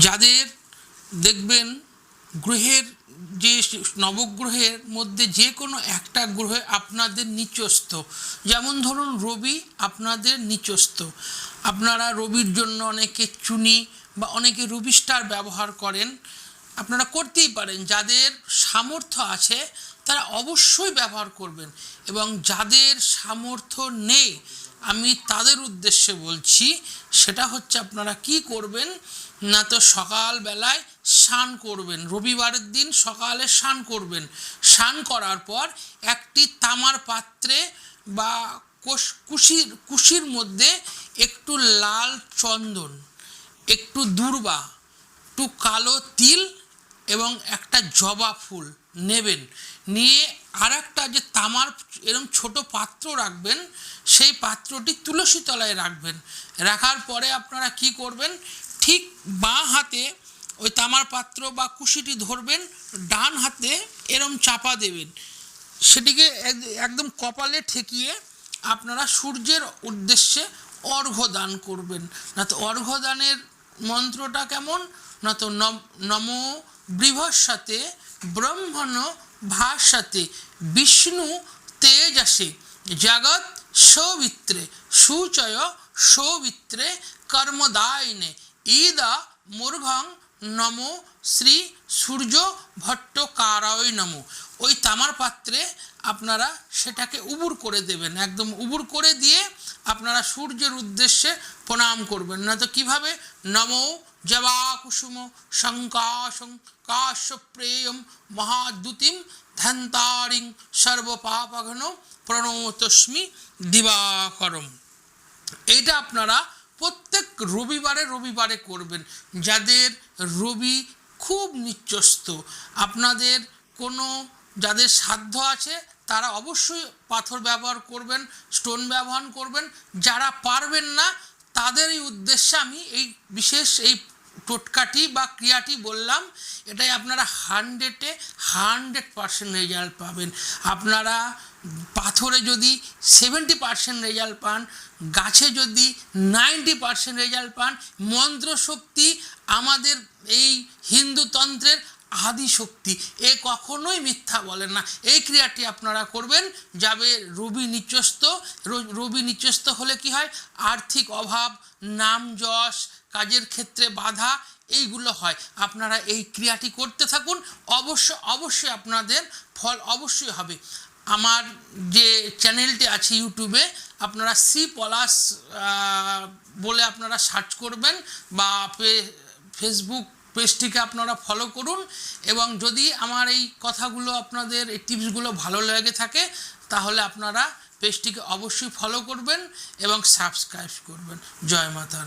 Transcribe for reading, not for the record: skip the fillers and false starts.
যাদের দেখবেন গ্রহের যে নবগ্রহের মধ্যে যে কোনো একটা গ্রহে আপনাদের নিচস্থ, যেমন ধরুন রবি আপনাদের নিচস্থ, আপনারা রবির জন্য অনেকে চুনি বা অনেকে রবি স্টার ব্যবহার করেন, আপনারা করতেই পারেন। যাদের সামর্থ্য আছে তারা অবশ্যই ব্যবহার করবেন, এবং যাদের সামর্থ্য নেই আমি তাদের উদ্দেশ্যে বলছি, সেটা হচ্ছে আপনারা কি করবেন না, তো সকালবেলায় স্নান করবেন, রবিবারের দিন সকালে স্নান করবেন। স্নান করার পর একটি তামার পাত্রে বা কুশির মধ্যে একটু লাল চন্দন, একটু দূর্বা, একটু কালো তিল এবং একটা জবা ফুল নেবেন। নিয়ে আর একটা যে তামার এরকম ছোট পাত্র রাখবেন, সেই পাত্রটি তুলসী তলায় রাখবেন। রাখার পরে আপনারা কি করবেন, ঠিক বাঁ হাতে ওই তামার পাত্র বা কুশিটি ধরবেন, ডান হাতে এরম চাপা দেবেন, সেটিকে একদম কপালে ঠেকিয়ে আপনারা সূর্যের উদ্দেশ্যে অর্ঘ্য দান করবেন। না তো অর্ঘ্য দানের মন্ত্রটা কেমন না, তো নমো বৃহস্পতে ব্রহ্মণ ভাস্বতে বিষ্ণু তেজসে জগৎ সৌমিত্রে সূচয় সৌমিত্রে কর্মদায়িনে ইদা মূর্ঘং নমো শ্রী সূর্য ভট্টকারায় নমো। ওই তামার পাত্রে আপনারা সেটাকে উবুর করে দেবেন, একদম উবুর করে দিয়ে আপনারা সূর্যের উদ্দেশ্যে প্রণাম করবেন। না তো কীভাবে, নমো জবা কুসুম শঙ্কাশং কাশ্যপ্রেয়ম মহাদ্যুতিম ধ্যান্তারিং সর্বপাপঘ্ন প্রণতস্মি দিবাকরম। এইটা আপনারা প্রত্যেক রবিবারে করবেন। যাদের রবি খুব নিচস্থ, আপনাদের কোনো যাদের সাধ্য আছে তারা অবশ্যই পাথর ব্যবহার করবেন, স্টোন ব্যবহার করবেন। যারা পারবেন না তাদেরই উদ্দেশ্যে আমি এই বিশেষ এই টোটকাটি বা ক্রিয়াটি বললাম। এটাই আপনারা 100% রেজাল্ট পাবেন। আপনারা পাথরে যদি 70% রেজাল্ট পান, গাছে যদি 90% রেজাল্ট পান, মন্ত্রশক্তি আমাদের এই হিন্দুতন্ত্রের আদি শক্তি, এ কখনোই মিথ্যা বলেন না। এই ক্রিয়াটি আপনারা করবেন। যাবে রবি নিচস্থ হলে কি হয়, আর্থিক অভাব, নাম যশ, কাজের ক্ষেত্রে বাধা, এইগুলো হয়। আপনারা এই ক্রিয়াটি করতে থাকুন, অবশ্যই আপনাদের ফল অবশ্যই হবে। আমার যে চ্যানেলটি আছে ইউটিউবে, আপনারা শ্রী পলাশ বলে আপনারা সার্চ করবেন, বা ফেসবুক পেজটিকে আপনারা ফলো করুন। এবং যদি আমার এই কথাগুলো আপনাদের এই টিপসগুলো ভালো লেগে থাকে তাহলে আপনারা পেজটিকে অবশ্যই ফলো করবেন এবং সাবস্ক্রাইব করবেন। জয় মাতা রাম।